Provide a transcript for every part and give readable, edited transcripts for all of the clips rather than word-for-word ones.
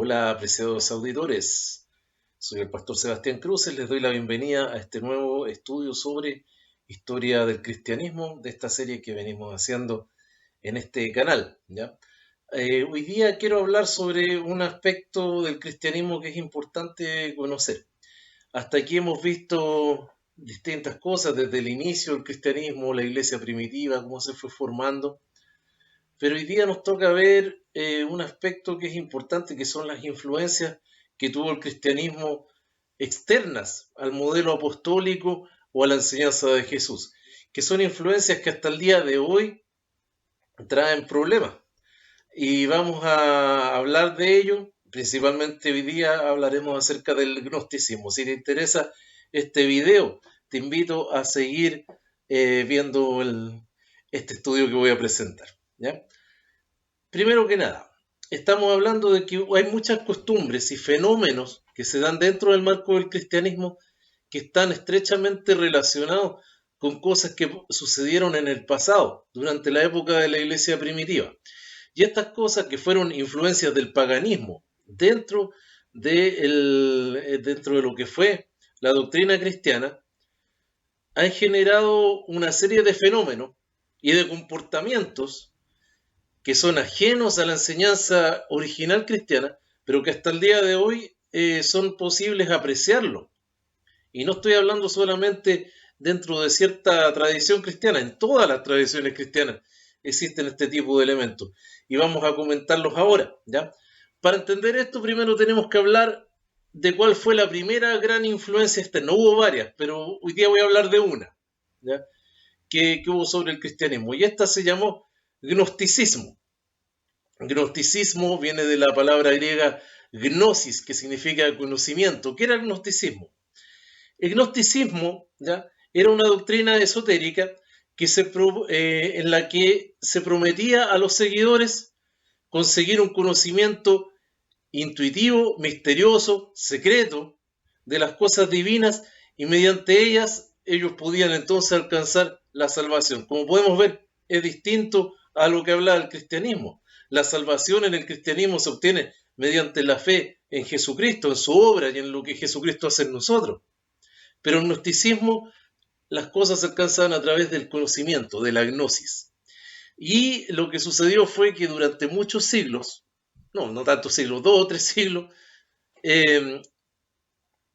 Hola, apreciados auditores. Soy el pastor Sebastián Cruces. Les doy la bienvenida a este nuevo estudio sobre historia del cristianismo de esta serie que venimos haciendo en este canal, ¿ya? Hoy día quiero hablar sobre un aspecto del cristianismo que es importante conocer. Hasta aquí hemos visto distintas cosas desde el inicio del cristianismo, la iglesia primitiva, cómo se fue formando. Pero hoy día nos toca ver un aspecto que es importante, que son las influencias que tuvo el cristianismo externas al modelo apostólico o a la enseñanza de Jesús, que son influencias que hasta el día de hoy traen problemas. Y vamos a hablar de ello, principalmente hoy día hablaremos acerca del gnosticismo. Si te interesa este video, te invito a seguir viendo este estudio que voy a presentar, ¿ya? Primero que nada, estamos hablando de que hay muchas costumbres y fenómenos que se dan dentro del marco del cristianismo que están estrechamente relacionados con cosas que sucedieron en el pasado, durante la época de la iglesia primitiva. Y estas cosas que fueron influencias del paganismo dentro de lo que fue la doctrina cristiana, han generado una serie de fenómenos y de comportamientos que son ajenos a la enseñanza original cristiana, pero que hasta el día de hoy son posibles apreciarlo. Y no estoy hablando solamente dentro de cierta tradición cristiana, en todas las tradiciones cristianas existen este tipo de elementos. Y vamos a comentarlos ahora, ¿ya? Para entender esto, primero tenemos que hablar de cuál fue la primera gran influencia externa. Hubo varias, pero hoy día voy a hablar de una, ¿ya? Que hubo sobre el cristianismo. Y esta se llamó gnosticismo. Gnosticismo viene de la palabra griega gnosis, que significa conocimiento. ¿Qué era el gnosticismo? El gnosticismo, ¿ya?, era una doctrina esotérica en la que se prometía a los seguidores conseguir un conocimiento intuitivo, misterioso, secreto de las cosas divinas, y mediante ellas ellos podían entonces alcanzar la salvación. Como podemos ver, es distinto a lo que hablaba el cristianismo. La salvación en el cristianismo se obtiene mediante la fe en Jesucristo, en su obra y en lo que Jesucristo hace en nosotros. Pero en el gnosticismo las cosas se alcanzan a través del conocimiento, de la gnosis. Y lo que sucedió fue que durante muchos siglos, no tantos siglos, 2 o 3 siglos,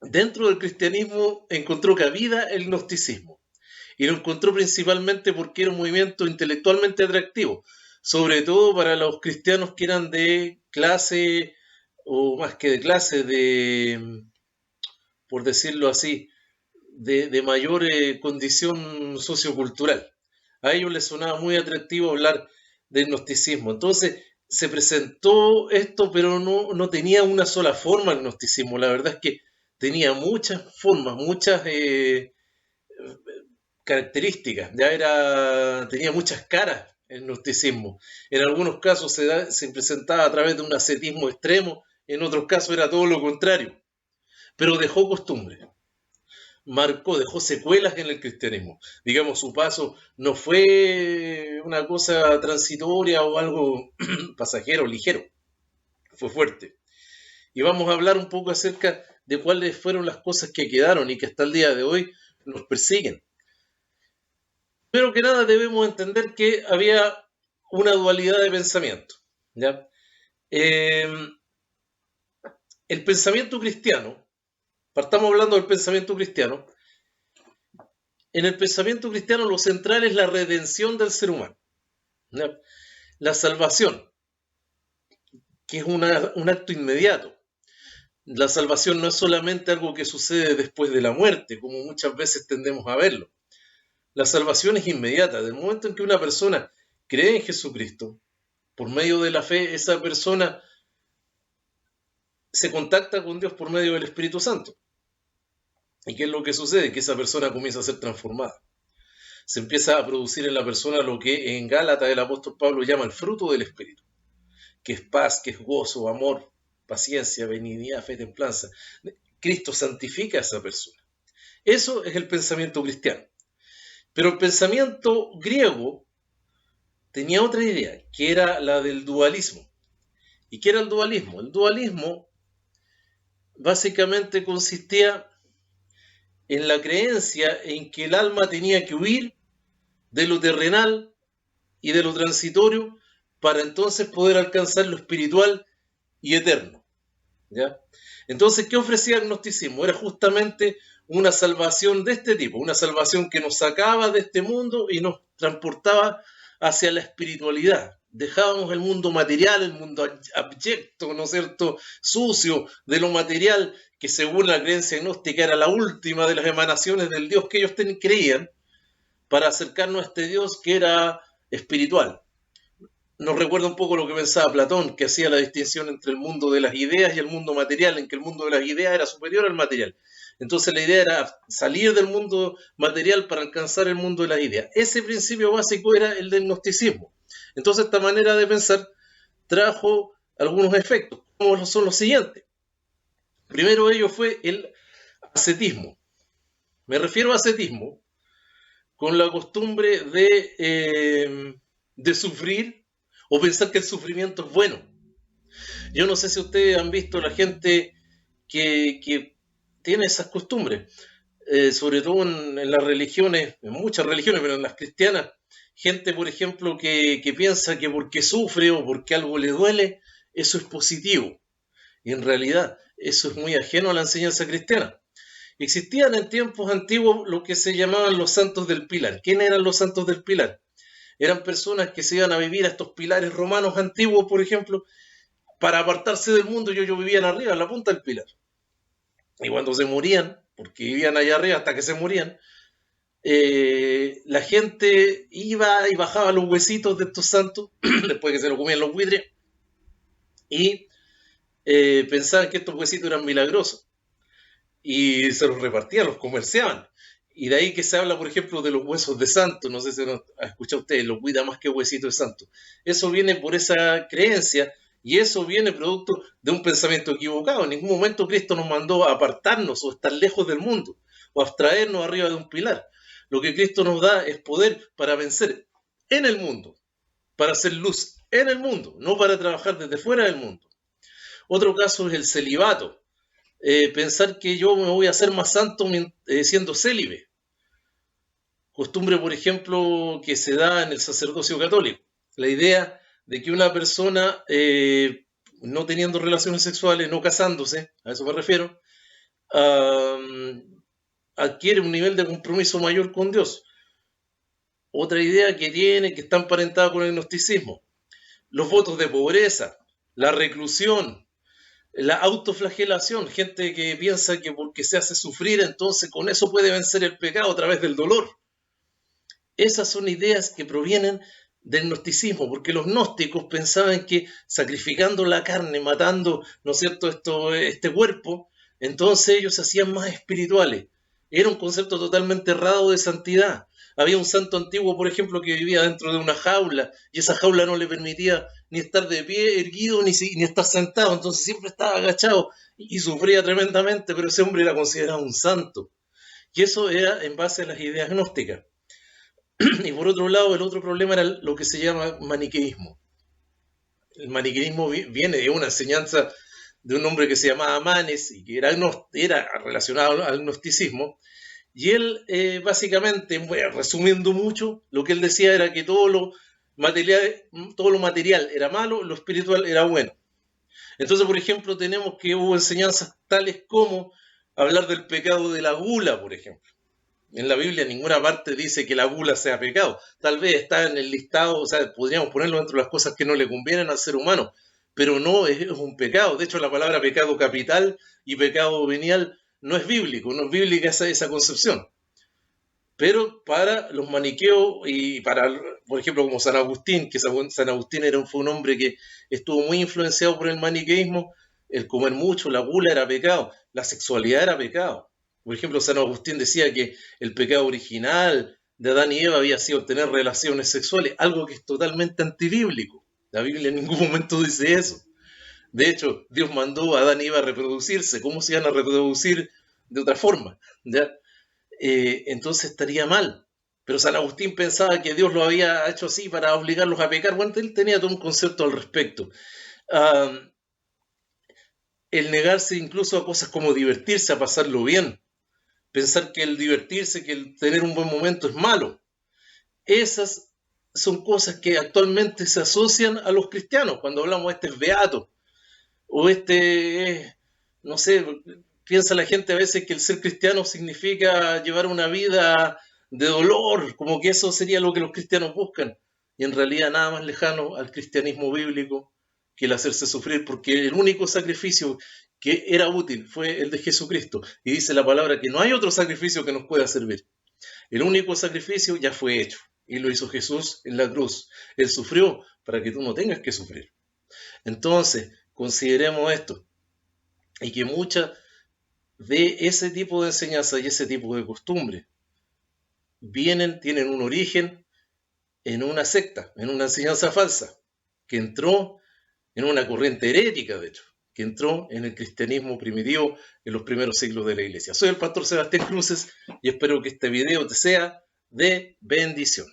dentro del cristianismo encontró cabida el gnosticismo. Y lo encontró principalmente porque era un movimiento intelectualmente atractivo, sobre todo para los cristianos que eran de clase, o más que de clase, por decirlo así, de mayor condición sociocultural. A ellos les sonaba muy atractivo hablar del gnosticismo. Entonces se presentó esto, pero no tenía una sola forma el gnosticismo. La verdad es que tenía muchas formas, muchas características. Tenía muchas caras el gnosticismo. En algunos casos se presentaba a través de un ascetismo extremo, en otros casos era todo lo contrario. Pero dejó costumbre. Dejó secuelas en el cristianismo. Digamos, su paso no fue una cosa transitoria o algo pasajero, ligero. Fue fuerte. Y vamos a hablar un poco acerca de cuáles fueron las cosas que quedaron y que hasta el día de hoy nos persiguen. Primero que nada debemos entender que había una dualidad de pensamiento, ¿ya? El pensamiento cristiano, partamos hablando del pensamiento cristiano. En el pensamiento cristiano lo central es la redención del ser humano, ¿ya? La salvación, que es un acto inmediato. La salvación no es solamente algo que sucede después de la muerte, como muchas veces tendemos a verlo. La salvación es inmediata. Del momento en que una persona cree en Jesucristo, por medio de la fe, esa persona se contacta con Dios por medio del Espíritu Santo. ¿Y qué es lo que sucede? Que esa persona comienza a ser transformada. Se empieza a producir en la persona lo que en Gálatas el apóstol Pablo llama el fruto del Espíritu, que es paz, que es gozo, amor, paciencia, benignidad, fe, templanza. Cristo santifica a esa persona. Eso es el pensamiento cristiano. Pero el pensamiento griego tenía otra idea, que era la del dualismo. ¿Y qué era el dualismo? El dualismo básicamente consistía en la creencia en que el alma tenía que huir de lo terrenal y de lo transitorio para entonces poder alcanzar lo espiritual y eterno. ¿Ya? Entonces, ¿qué ofrecía el gnosticismo? Era justamente una salvación de este tipo, una salvación que nos sacaba de este mundo y nos transportaba hacia la espiritualidad. Dejábamos el mundo material, el mundo abyecto, ¿no es cierto?, sucio de lo material, que según la creencia gnóstica era la última de las emanaciones del Dios que ellos creían, para acercarnos a este Dios que era espiritual. Nos recuerda un poco lo que pensaba Platón, que hacía la distinción entre el mundo de las ideas y el mundo material, en que el mundo de las ideas era superior al material. Entonces la idea era salir del mundo material para alcanzar el mundo de las ideas. Ese principio básico era el del gnosticismo. Entonces esta manera de pensar trajo algunos efectos, como son los siguientes. Primero de ellos fue el ascetismo. Me refiero a ascetismo con la costumbre de sufrir o pensar que el sufrimiento es bueno. Yo no sé si ustedes han visto la gente que tiene esas costumbres, sobre todo en las religiones, en muchas religiones, pero en las cristianas, gente, por ejemplo, que piensa que porque sufre o porque algo le duele, eso es positivo. Y en realidad eso es muy ajeno a la enseñanza cristiana. Existían en tiempos antiguos lo que se llamaban los santos del pilar. ¿Quiénes eran los santos del pilar? Eran personas que se iban a vivir a estos pilares romanos antiguos, por ejemplo, para apartarse del mundo. Ellos vivían arriba, en la punta del pilar. Y cuando se morían, porque vivían allá arriba hasta que se morían, la gente iba y bajaba los huesitos de estos santos, después que se los comían los buitres, y pensaban que estos huesitos eran milagrosos. Y se los repartían, los comerciaban. Y de ahí que se habla, por ejemplo, de los huesos de santo. No sé si han escuchado ustedes, los cuida más que huesitos de santo. Eso viene por esa creencia y eso viene producto de un pensamiento equivocado. En ningún momento Cristo nos mandó a apartarnos o estar lejos del mundo o abstraernos arriba de un pilar. Lo que Cristo nos da es poder para vencer en el mundo, para hacer luz en el mundo, no para trabajar desde fuera del mundo. Otro caso es el celibato. Pensar que yo me voy a hacer más santo siendo célibe. Costumbre, por ejemplo, que se da en el sacerdocio católico. La idea de que una persona, no teniendo relaciones sexuales, no casándose, a eso me refiero, adquiere un nivel de compromiso mayor con Dios. Otra idea que tiene, que está emparentada con el gnosticismo. Los votos de pobreza, la reclusión, la autoflagelación, gente que piensa que porque se hace sufrir, entonces con eso puede vencer el pecado a través del dolor. Esas son ideas que provienen del gnosticismo, porque los gnósticos pensaban que sacrificando la carne, matando, ¿no es cierto?, este cuerpo, entonces ellos se hacían más espirituales. Era un concepto totalmente errado de santidad. Había un santo antiguo, por ejemplo, que vivía dentro de una jaula y esa jaula no le permitía ni estar de pie erguido ni estar sentado, entonces siempre estaba agachado y sufría tremendamente, pero ese hombre era considerado un santo. Y eso era en base a las ideas gnósticas. Y por otro lado, el otro problema era lo que se llama maniqueísmo. El maniqueísmo viene de una enseñanza de un hombre que se llamaba Manes y que era relacionado al gnosticismo. Y él, básicamente, resumiendo mucho, lo que él decía era que todo lo material era malo, lo espiritual era bueno. Entonces, por ejemplo, tenemos que hubo enseñanzas tales como hablar del pecado de la gula, por ejemplo. En la Biblia en ninguna parte dice que la gula sea pecado. Tal vez está en el listado, o sea, podríamos ponerlo dentro de las cosas que no le convienen al ser humano, pero no es un pecado. De hecho, la palabra pecado capital y pecado venial no es bíblico, no es bíblica esa concepción. Pero para los maniqueos y para, por ejemplo, como San Agustín, que San Agustín fue un hombre que estuvo muy influenciado por el maniqueísmo, el comer mucho, la gula era pecado, la sexualidad era pecado. Por ejemplo, San Agustín decía que el pecado original de Adán y Eva había sido tener relaciones sexuales, algo que es totalmente antibíblico. La Biblia en ningún momento dice eso. De hecho, Dios mandó a Adán y Eva a reproducirse. ¿Cómo se iban a reproducir de otra forma? ¿Ya? Entonces estaría mal. Pero San Agustín pensaba que Dios lo había hecho así para obligarlos a pecar. Bueno, él tenía todo un concepto al respecto. Ah, el negarse incluso a cosas como divertirse, a pasarlo bien, pensar que el divertirse, que el tener un buen momento es malo. Esas son cosas que actualmente se asocian a los cristianos. Cuando hablamos de este es beato, o no sé, piensa la gente a veces que el ser cristiano significa llevar una vida de dolor, como que eso sería lo que los cristianos buscan. Y en realidad nada más lejano al cristianismo bíblico que el hacerse sufrir, porque el único sacrificio que era útil fue el de Jesucristo. Y dice la palabra que no hay otro sacrificio que nos pueda servir. El único sacrificio ya fue hecho. Y lo hizo Jesús en la cruz. Él sufrió para que tú no tengas que sufrir. Entonces, consideremos esto. Y que muchas de ese tipo de enseñanza y ese tipo de costumbre tienen un origen en una secta, en una enseñanza falsa, que entró en una corriente herética, de hecho, que entró en el cristianismo primitivo en los primeros siglos de la iglesia. Soy el pastor Sebastián Cruces y espero que este video te sea de bendición.